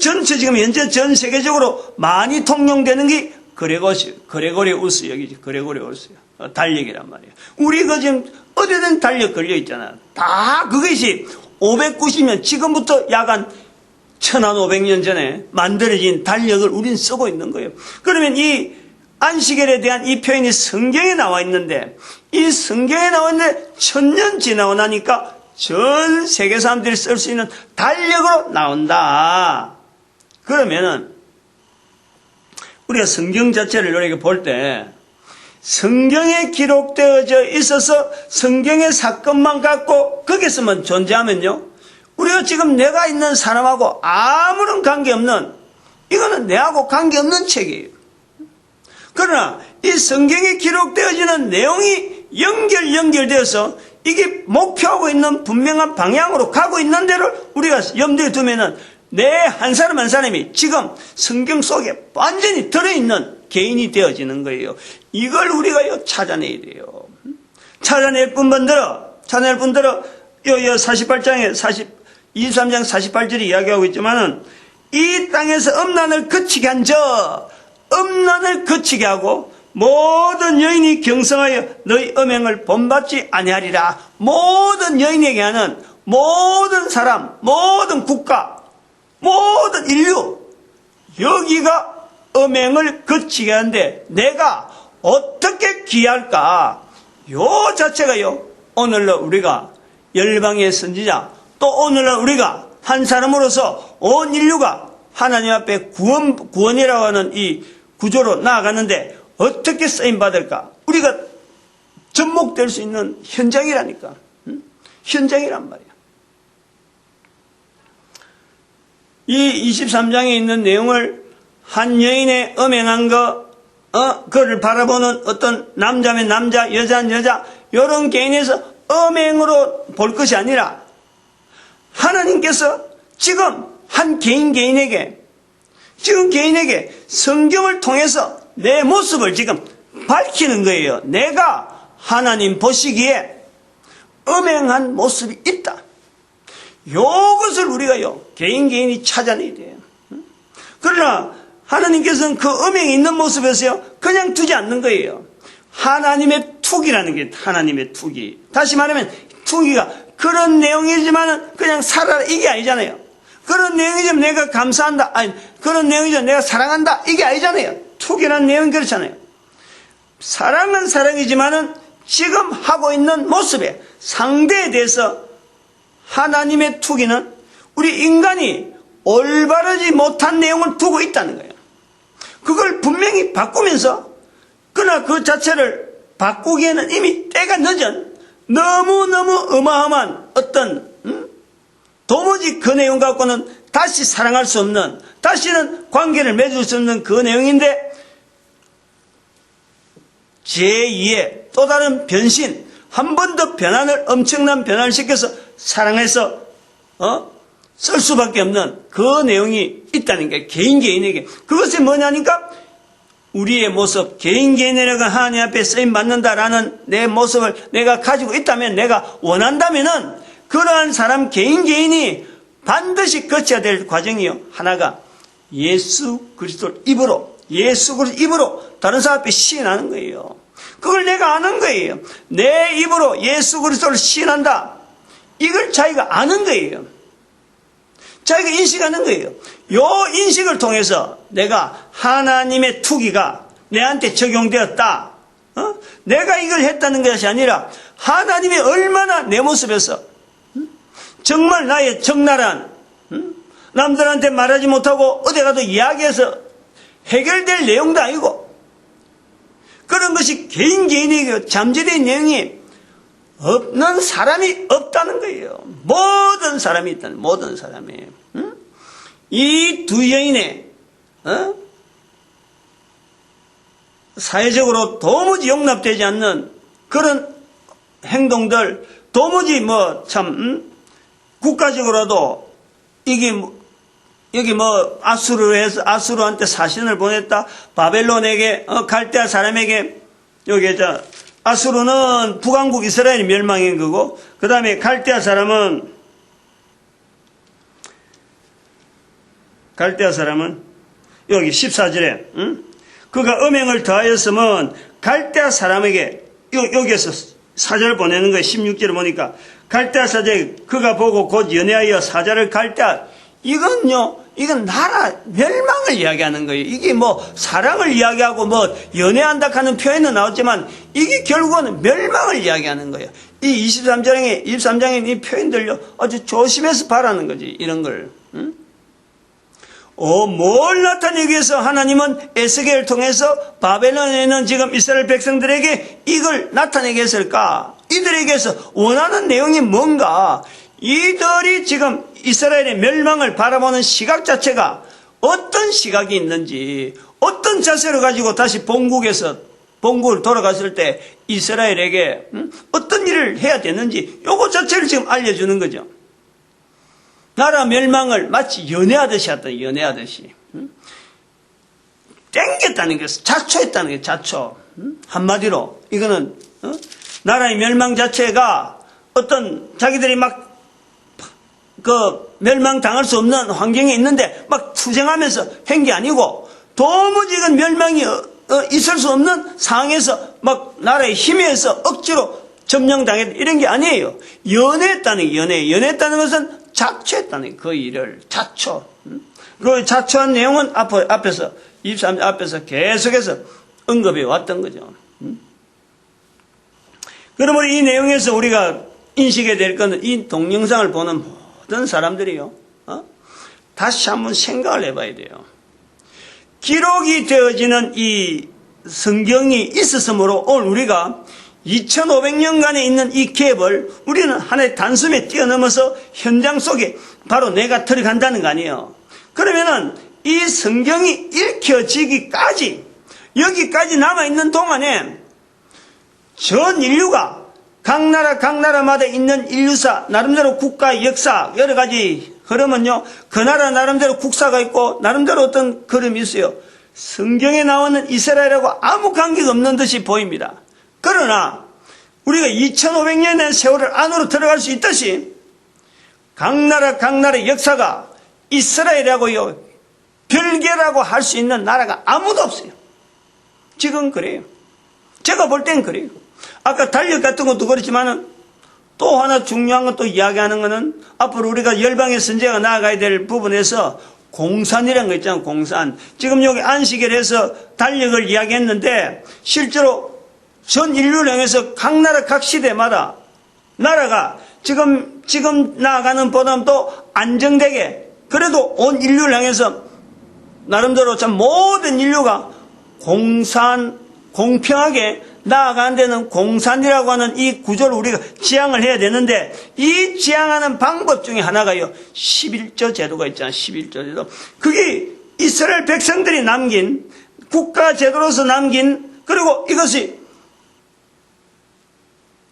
[SPEAKER 1] 전체 지금 현재 전 세계적으로 많이 통용되는 게 그레고리우스 여기지. 그레고리우스 달력이란 말이에요. 우리가 지금 어디든 달력 걸려 있잖아. 다 그것이 590년 지금부터 약 한 1500년 전에 만들어진 달력을 우리는 쓰고 있는 거예요. 그러면 이 안식일에 대한 이 표현이 성경에 나와 있는데, 이 성경에 나와 있는데 1000년 지나고 나니까 전 세계 사람들이 쓸 수 있는 달력으로 나온다. 그러면은 우리가 성경 자체를 이렇게 볼 때 성경에 기록되어져 있어서 성경의 사건만 갖고 거기서만 존재하면요, 우리가 지금 내가 있는 사람하고 아무런 관계없는, 이거는 내하고 관계없는 책이에요. 그러나 이 성경에 기록되어지는 내용이 연결되어서 이게 목표하고 있는 분명한 방향으로 가고 있는 데를 우리가 염두에 두면은 내 한 사람 한 사람이 지금 성경 속에 완전히 들어있는 개인이 되어지는 거예요. 이걸 우리가 찾아내야 돼요. 찾아낼 분들은 48장에 23장 48절이 이야기하고 있지만은, 이 땅에서 음란을 그치게 한 음란을 그치게 하고 모든 여인이 경성하여 너희 음행을 본받지 아니하리라. 모든 여인에게 하는 모든 사람, 모든 국가, 모든 인류, 여기가 음행을 그치게 하는데 내가 어떻게 기할까? 요 자체가요, 오늘날 우리가 열방의 선지자, 또 오늘날 우리가 한 사람으로서 온 인류가 하나님 앞에 구원이라고 하는 이 구조로 나아가는데 어떻게 쓰임받을까? 우리가 접목될 수 있는 현장이라니까. 현장이란 말이야. 이 23장에 있는 내용을 한 여인의 음행한 그를 바라보는 어떤 남자면 남자, 여자는 여자, 이런 개인에서 음행으로 볼 것이 아니라 하나님께서 지금 한 개인에게 성경을 통해서 내 모습을 지금 밝히는 거예요. 내가 하나님 보시기에 음행한 모습이 있다. 요것을 우리가요, 개인이 찾아내야 돼요. 그러나 하나님께서는 그 음행이 있는 모습에서요, 그냥 두지 않는 거예요. 하나님의 투기라는 게 하나님의 투기. 다시 말하면 투기가 그런 내용이지만은 그냥 살아라 이게 아니잖아요. 그런 내용이지만 내가 감사한다, 아니 그런 내용이지만 내가 사랑한다 이게 아니잖아요. 투기라는 내용이 그렇잖아요. 사랑은 사랑이지만은 지금 하고 있는 모습에 상대에 대해서 하나님의 투기는 우리 인간이 올바르지 못한 내용을 두고 있다는 거예요. 그걸 분명히 바꾸면서, 그러나 그 자체를 바꾸기에는 이미 때가 늦은 너무너무 어마어마한 어떤 도무지 그 내용 갖고는 다시 사랑할 수 없는, 다시는 관계를 맺을 수 없는 그 내용인데, 제2의 또 다른 변신, 한 번 더 변환을, 엄청난 변화를 시켜서 사랑해서 쓸 수밖에 없는 그 내용이 있다는 게, 개인에게. 그것이 뭐냐니까 우리의 모습, 개인에게 하나님 앞에 쓰임받는다라는 내 모습을 내가 가지고 있다면, 내가 원한다면은 그러한 사람 개인이 반드시 거쳐야 될 과정이요, 하나가 예수 그리스도를 입으로 다른 사람 앞에 시인하는 거예요. 그걸 내가 아는 거예요. 내 입으로 예수 그리스도를 시인한다, 이걸 자기가 아는 거예요. 자기가 인식하는 거예요. 요 인식을 통해서 내가 하나님의 투기가 내한테 적용되었다, 내가 이걸 했다는 것이 아니라 하나님이 얼마나 내 모습에서 정말 나의 적나라한, 남들한테 말하지 못하고 어디 가도 이야기해서 해결될 내용도 아니고, 그런 것이 개인에게 잠재된 내용이 없는 사람이 없다는 거예요. 모든 사람이 있다는, 모든 사람이. 이 두 여인의 사회적으로 도무지 용납되지 않는 그런 행동들, 도무지 국가적으로도 여기 아수르한테 사신을 보냈다. 바벨론에게, 갈대아 사람에게, 아수르는 북왕국 이스라엘이 멸망인 거고, 그 다음에 갈대아 사람은 여기 14절에, 그가 음행을 더하였으면 갈대아 사람에게, 여기에서 사자를 보내는 거예요. 16절에 보니까, 갈대아 사자에 그가 보고 곧 연애하여 사자를 이건 나라 멸망을 이야기하는 거예요. 이게 사랑을 이야기하고 연애한다 하는 표현은 나왔지만, 이게 결국은 멸망을 이야기하는 거예요. 이 23장에 이 표현들요, 아주 조심해서 바라는 거지, 이런 걸. 뭘 나타내기 위해서 하나님은 에스겔을 통해서 바벨론에 있는 지금 이스라엘 백성들에게 이걸 나타내게 했을까? 이들에게서 원하는 내용이 뭔가? 이들이 지금 이스라엘의 멸망을 바라보는 시각 자체가 어떤 시각이 있는지, 어떤 자세를 가지고 다시 본국을 돌아갔을 때 이스라엘에게 어떤 일을 해야 되는지 요거 자체를 지금 알려주는 거죠. 나라 멸망을 마치 연애하듯이 했다. 연애하듯이. 땡겼다는 게 자초했다는 게 자초. 한마디로 이거는 나라의 멸망 자체가 어떤 자기들이 멸망당할 수 없는 환경에 있는데 투쟁하면서 한 게 아니고, 도무지 이건 멸망이 있을 수 없는 상황에서 나라의 힘에 의해서 억지로 점령당했다, 이런 게 아니에요. 연애했다는 게 연애했다는 것은 자초했다는 그 일을 자초. 그 자초한 내용은 앞에서 23절 앞에서 계속해서 언급해 왔던 거죠. 그러므로 이 내용에서 우리가 인식해야 될 것은 이 동영상을 보는 모든 사람들이요, 다시 한번 생각을 해봐야 돼요. 기록이 되어지는 이 성경이 있었으므로 오늘 우리가 2500년간에 있는 이 갭을 우리는 하나의 단숨에 뛰어넘어서 현장 속에 바로 내가 들어간다는 거 아니에요. 그러면은 이 성경이 읽혀지기까지, 여기까지 남아있는 동안에 전 인류가 각 나라마다 있는 인류사, 나름대로 국가 역사, 여러 가지 흐름은요, 그 나라 나름대로 국사가 있고 나름대로 어떤 흐름이 있어요. 성경에 나오는 이스라엘하고 아무 관계가 없는 듯이 보입니다. 그러나 우리가 2500년의 세월을 안으로 들어갈 수 있듯이 각 나라 역사가 이스라엘하고요, 별개라고 할 수 있는 나라가 아무도 없어요. 지금 그래요. 제가 볼 땐 그래요. 아까 달력 같은 것도 그렇지만은 또 하나 중요한 것도 이야기하는 것은 앞으로 우리가 열방의 선제가 나아가야 될 부분에서 공산이라는 거 있잖아요. 공산. 지금 여기 안식일 해서 달력을 이야기했는데 실제로 전 인류를 향해서 각 나라 각 시대마다 나라가 지금 나아가는 보다도 안정되게, 그래도 온 인류를 향해서 나름대로 참 모든 인류가 공평하게 나아가는 데는 공산이라고 하는 이 구조를 우리가 지향을 해야 되는데, 이 지향하는 방법 중에 하나가요, 11조 제도가 있잖아요. 11조 제도. 그게 이스라엘 백성들이 남긴 국가 제도로서 남긴, 그리고 이것이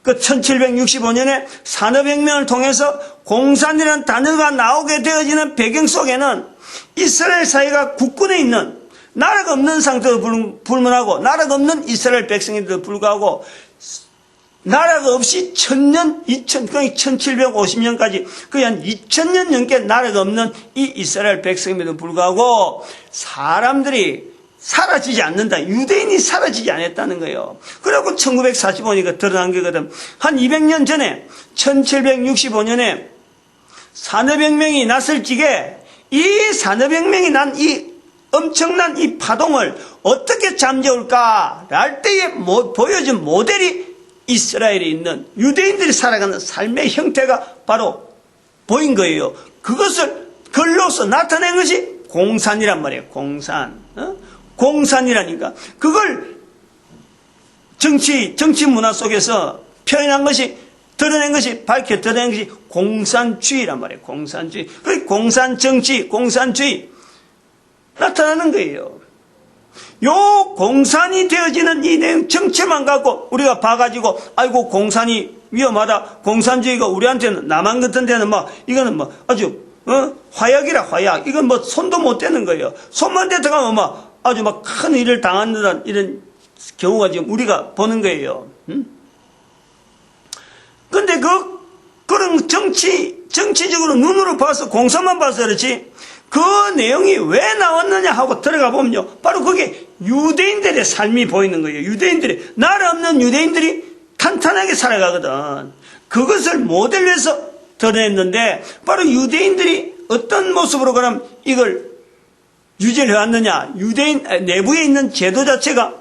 [SPEAKER 1] 그 1765년에 산업혁명을 통해서 공산이라는 단어가 나오게 되어지는 배경 속에는 이스라엘 사회가 국군에 있는, 나라가 없는 상태도 불문하고 나라가 없는 이스라엘 백성인데도 불구하고 나라가 없이 1750년까지 거의 한 2000년 넘게 나라가 없는 이 이스라엘 백성임에도 불구하고 사람들이 사라지지 않는다. 유대인이 사라지지 않았다는 거예요. 그리고 1945년에 드러난 거거든. 한 200년 전에 1765년에 산업혁명이 났을 적에 이 산업혁명이 난 이 엄청난 이 파동을 어떻게 잠재울까 할 때에 보여준 모델이 이스라엘에 있는 유대인들이 살아가는 삶의 형태가 바로 보인 거예요. 그것을 글로서 나타낸 것이 공산이란 말이에요. 공산. 공산이라니까. 그걸 정치 문화 속에서 표현한 것이, 드러낸 것이, 드러낸 것이 공산주의란 말이에요. 공산주의. 그 공산정치, 공산주의 나타나는 거예요. 요 공산이 되어지는 이 내용 정체만 갖고 우리가 봐가지고 아이고 공산이 위험하다, 공산주의가 우리한테는 남한 같은 데는 이거는 아주 화약이라 화약, 이건 손도 못 대는 거예요. 손만 대들어가면 아주 큰 일을 당하는 이런 경우가 지금 우리가 보는 거예요. 근데 그런 정치적으로 눈으로 봐서 공산만 봐서 그렇지 그 내용이 왜 나왔느냐 하고 들어가 보면요, 바로 그게 유대인들의 삶이 보이는 거예요. 유대인들이, 나라 없는 유대인들이 탄탄하게 살아가거든. 그것을 모델로 해서 드러냈는데, 바로 유대인들이 어떤 모습으로 그럼 이걸 유지를 해왔느냐. 유대인 내부에 있는 제도 자체가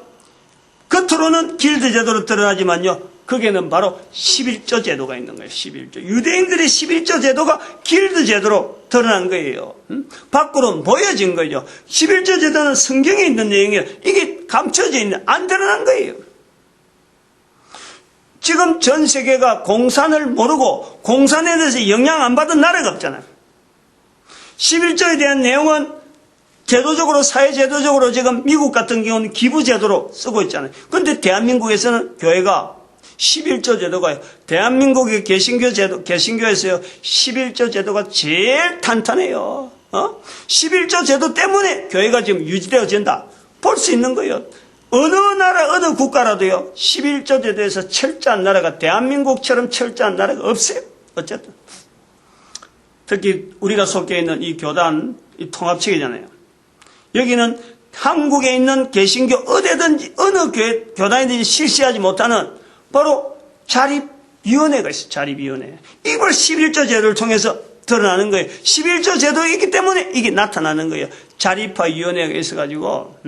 [SPEAKER 1] 겉으로는 길드 제도로 드러나지만요, 거기에는 바로 11조 제도가 있는 거예요. 11조. 유대인들의 11조 제도가 길드 제도로 드러난 거예요. 밖으로 보여진 거죠. 11조 제도는 성경에 있는 내용이에요. 이게 감춰져 있는, 안 드러난 거예요. 지금 전 세계가 공산을 모르고 공산에 대해서 영향 안 받은 나라가 없잖아요. 11조에 대한 내용은 제도적으로, 사회제도적으로 지금 미국 같은 경우는 기부제도로 쓰고 있잖아요. 그런데 대한민국에서는 교회가 11조 제도가, 대한민국의 개신교에서요, 11조 제도가 제일 탄탄해요. 11조 제도 때문에 교회가 지금 유지되어진다. 볼 수 있는 거예요. 어느 나라, 어느 국가라도요, 11조 제도에서 철저한 나라가, 대한민국처럼 철저한 나라가 없어요. 어쨌든. 특히 우리가 속해 있는 이 교단, 이 통합체계잖아요. 여기는 한국에 있는 개신교 어디든지, 어느 교단이든지 실시하지 못하는 바로 자립위원회가 있어요. 자립위원회. 이걸 11조 제도를 통해서 드러나는 거예요. 11조 제도가 있기 때문에 이게 나타나는 거예요. 자립화위원회가 있어가지고,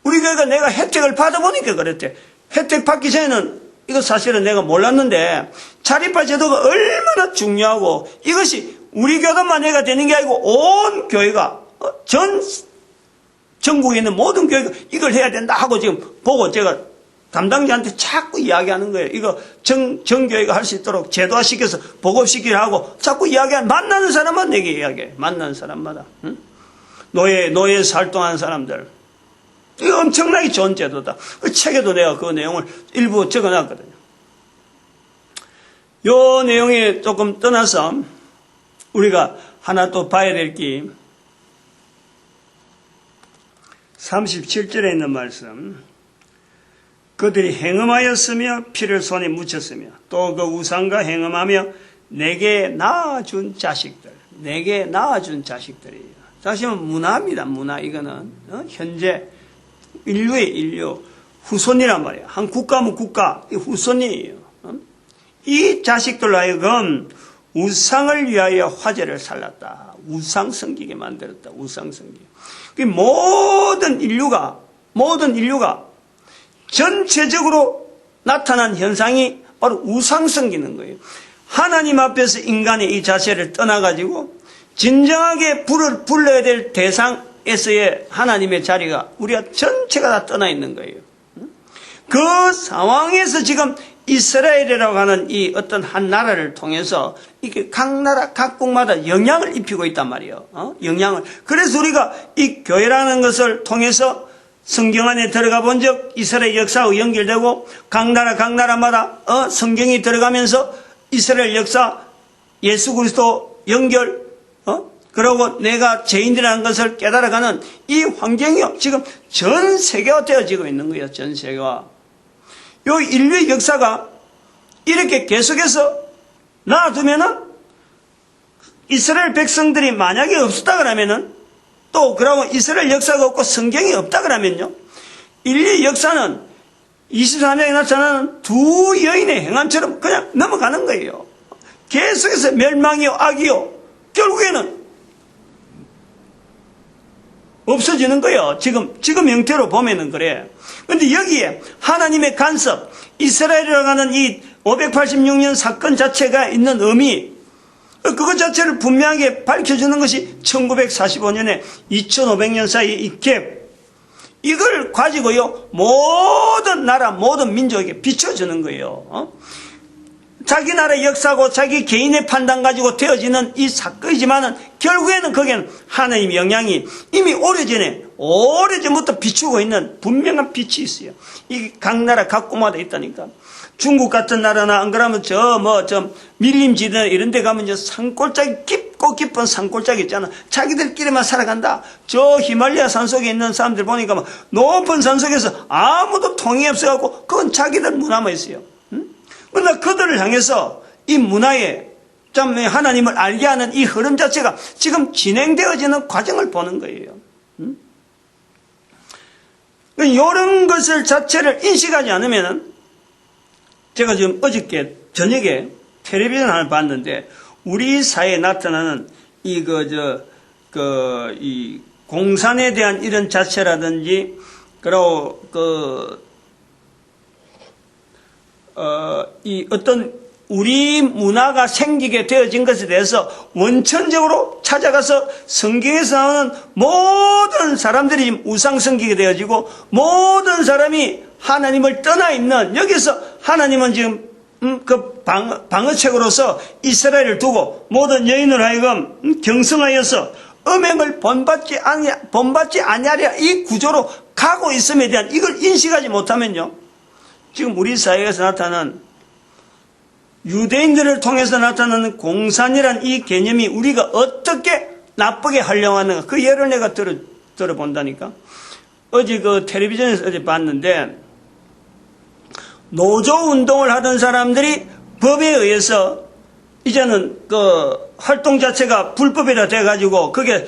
[SPEAKER 1] 우리 교회가 내가 혜택을 받아보니까 그랬대. 혜택 받기 전에는 이거 사실은 내가 몰랐는데, 자립화 제도가 얼마나 중요하고, 이것이 우리 교단만 해가 되는 게 아니고, 온 교회가, 전국에 있는 모든 교회가 이걸 해야 된다 하고 지금 보고 제가 담당자한테 자꾸 이야기하는 거예요. 이거 정교회가 할 수 있도록 제도화시켜서 보급시키려 하고 자꾸 이야기하는, 만나는 사람만 내게 이야기해. 만나는 사람마다. 응? 노예에서 활동하는 사람들. 이거 엄청나게 좋은 제도다. 그 책에도 내가 그 내용을 일부 적어놨거든요. 요 내용에 조금 떠나서 우리가 하나 또 봐야 될 게 37절에 있는 말씀. 그들이 행음하였으며 피를 손에 묻혔으며 또 그 우상과 행음하며 내게 낳아준 자식들. 내게 낳아준 자식들이에요. 다시 말하면 문화입니다. 문화. 이거는 현재 인류의 인류 후손이란 말이에요. 한 국가면 국가 후손이에요. 이 자식들로 하여금 우상을 위하여 화제를 살랐다. 우상 섬기게 만들었다. 우상 섬기게. 모든 인류가 전체적으로 나타난 현상이 바로 우상 섬기는 거예요. 하나님 앞에서 인간의 이 자세를 떠나가지고 진정하게 불러야 될 대상에서의 하나님의 자리가 우리가 전체가 다 떠나 있는 거예요. 그 상황에서 지금 이스라엘이라고 하는 이 어떤 한 나라를 통해서 이게 각 나라, 각국마다 영향을 입히고 있단 말이에요. 영향을. 그래서 우리가 이 교회라는 것을 통해서 성경 안에 들어가 본 적, 이스라엘 역사와 연결되고 각 나라마다 성경이 들어가면서 이스라엘 역사, 예수 그리스도 연결, 그리고 내가 죄인이라는 것을 깨달아가는 이 환경이요. 지금 전 세계화 되어지고 있는 거예요. 전 세계화. 요 인류의 역사가 이렇게 계속해서 놔두면은 이스라엘 백성들이 만약에 없었다 그러면은 또 그러고 이스라엘 역사가 없고 성경이 없다 그러면요. 인류의 역사는 23장에 나타나는 두 여인의 행함처럼 그냥 넘어가는 거예요. 계속해서 멸망이요, 악이요. 결국에는 없어지는 거예요. 지금 형태로 보면은 그래. 근데 여기에 하나님의 간섭, 이스라엘이라고 하는 이 586년 사건 자체가 있는 의미, 그것 자체를 분명하게 밝혀주는 것이 1945년에 2500년 사이에 이 갭, 이걸 가지고요, 모든 나라, 모든 민족에게 비춰주는 거예요. 자기 나라의 역사고 자기 개인의 판단 가지고 되어지는 이 사건이지만은 결국에는 거기에는 하나님의 영향이 이미 오래전에 오래전부터 비추고 있는 분명한 빛이 있어요. 이게 각 나라 각 곳마다 있다니까. 중국 같은 나라나 안 그러면 저 밀림지대 이런 데 가면 산골짜기 깊고 깊은 산골짜기 있잖아. 자기들끼리만 살아간다. 저 히말라야 산속에 있는 사람들 보니까 막 높은 산속에서 아무도 통이 없어갖고 그건 자기들 문화만 있어요. 그러나 그들을 향해서 이 문화에 참 하나님을 알게 하는 이 흐름 자체가 지금 진행되어지는 과정을 보는 거예요. 이런 것을 자체를 인식하지 않으면은 제가 지금 어저께 저녁에 텔레비전 하나 봤는데 우리 사회에 나타나는 이 공산에 대한 이런 자체라든지 그리고 이 어떤 우리 문화가 생기게 되어진 것에 대해서 원천적으로 찾아가서 성경에서 나오는 모든 사람들이 우상 섬기게 되어지고 모든 사람이 하나님을 떠나 있는 여기서 하나님은 지금 그 방어책으로서 이스라엘을 두고 모든 여인을 하여금 경성하여서 음행을 본받지 아니하랴 이 구조로 가고 있음에 대한 이걸 인식하지 못하면요 지금 우리 사회에서 나타난 유대인들을 통해서 나타나는 공산이란 이 개념이 우리가 어떻게 나쁘게 활용하는가 그 예를 내가 들어본다니까. 어제 그 텔레비전에서 어제 봤는데 노조 운동을 하던 사람들이 법에 의해서 이제는 그 활동 자체가 불법이라 돼가지고 그게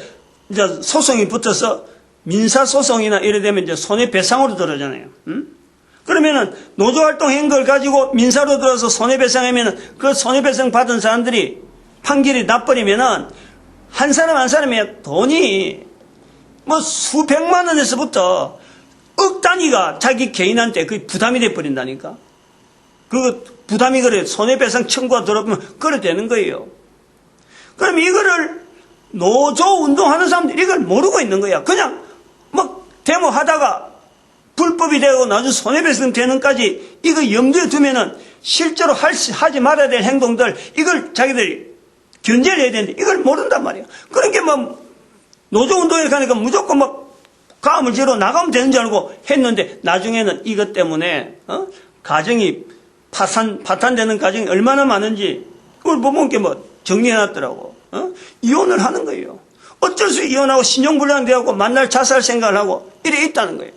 [SPEAKER 1] 이제 소송이 붙어서 민사소송이나 이래 되면 이제 손해배상으로 들어오잖아요. 그러면은 노조활동 한 걸 가지고 민사로 들어서 손해배상하면은 그 손해배상 받은 사람들이 판결이 나버리면은 한 사람 한 사람의 돈이 뭐 수백만 원에서부터 억 단위가 자기 개인한테 그 부담이 돼버린다니까. 그 부담이 그래 손해배상 청구가 들어오면 그래 되는 거예요. 그럼 이거를 노조 운동하는 사람들이 이걸 모르고 있는 거야. 그냥 뭐 데모하다가 불법이 되고 나중에 손해배상 되는까지 이거 염두에 두면은 실제로 하지 말아야 될 행동들 이걸 자기들이 견제를 해야 되는데 이걸 모른단 말이야. 그러니까 뭐 노조운동에 가니까 무조건 막 가음을 지러 나가면 되는 줄 알고 했는데 나중에는 이것 때문에 가정이 파탄되는 가정이 얼마나 많은지 그걸 보면 뭐 정리해놨더라고. 이혼을 하는 거예요. 어쩔 수 이혼하고 신용불량 되고 만날 자살 생각을 하고 이래 있다는 거예요.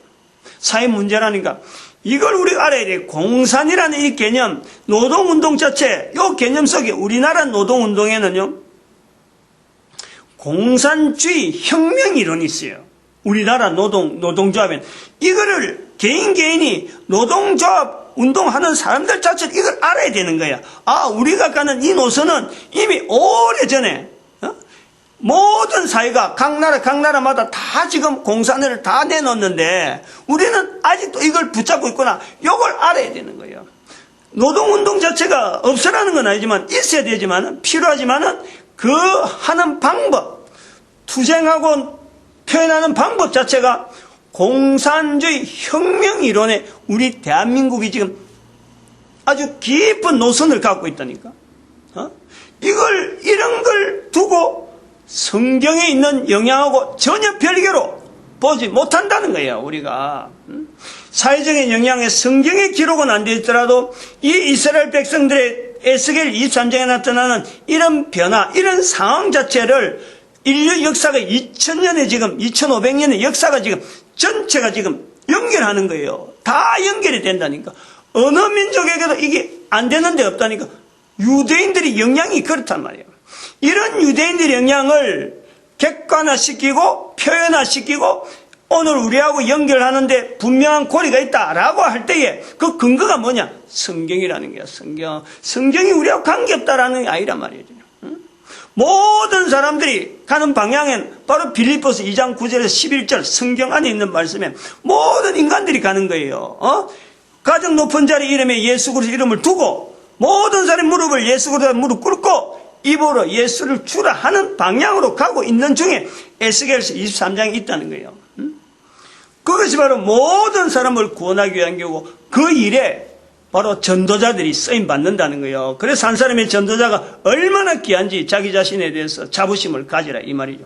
[SPEAKER 1] 사회 문제라니까. 이걸 우리가 알아야 돼. 공산이라는 이 개념, 노동운동 자체, 이 개념 속에 우리나라 노동운동에는요, 공산주의 혁명 이론이 있어요. 우리나라 노동조합에는. 이거를 개인이 노동조합 운동하는 사람들 자체를 이걸 알아야 되는 거야. 아, 우리가 가는 이 노선은 이미 오래전에 모든 사회가 각 나라마다 다 지금 공산을 다 내놓는데 우리는 아직도 이걸 붙잡고 있구나. 이걸 알아야 되는 거예요. 노동운동 자체가 없으라는 건 아니지만 있어야 되지만 필요하지만은 그 하는 방법, 투쟁하고 표현하는 방법 자체가 공산주의 혁명 이론에 우리 대한민국이 지금 아주 깊은 노선을 갖고 있다니까. 이런 걸 두고 성경에 있는 영향하고 전혀 별개로 보지 못한다는 거예요, 우리가. 사회적인 영향에 성경의 기록은 안 되어 있더라도 이 이스라엘 백성들의 에스겔 23장에 나타나는 이런 변화, 이런 상황 자체를 인류 역사가 2000년에 지금 2500년의 역사가 지금 전체가 지금 연결하는 거예요. 다 연결이 된다니까. 어느 민족에게도 이게 안 되는 데 없다니까. 유대인들의 영향이 그렇단 말이에요. 이런 유대인들의 영향을 객관화시키고 표현화시키고 오늘 우리하고 연결하는데 분명한 고리가 있다라고 할 때에 그 근거가 뭐냐? 성경이라는 거야. 성경이 우리하고 관계없다라는 게 아니란 말이에요. 모든 사람들이 가는 방향엔 바로 빌립보서 2장 9절에서 11절 성경 안에 있는 말씀에 모든 인간들이 가는 거예요. 가장 높은 자리 이름에 예수 그리스도 이름을 두고 모든 사람의 무릎을 예수 그리스도 무릎 꿇고 입으로 예수를 주라 하는 방향으로 가고 있는 중에 에스겔서 23장이 있다는 거예요. 그것이 바로 모든 사람을 구원하기 위한 거고 그 일에 바로 전도자들이 쓰임 받는다는 거예요. 그래서 한 사람의 전도자가 얼마나 귀한지 자기 자신에 대해서 자부심을 가지라 이 말이죠.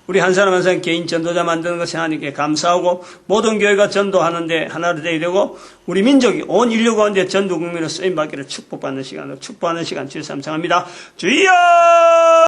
[SPEAKER 1] 우리 한 사람 한 사람 개인 전도자 만드는 것에 하나님께 감사하고 모든 교회가 전도하는데 하나로 되어야 되고 우리 민족이 온 인류 가운데 전도 국민으로 쓰임받기를 축복받는 시간으로 축복하는 시간 주여 삼창합니다. 주여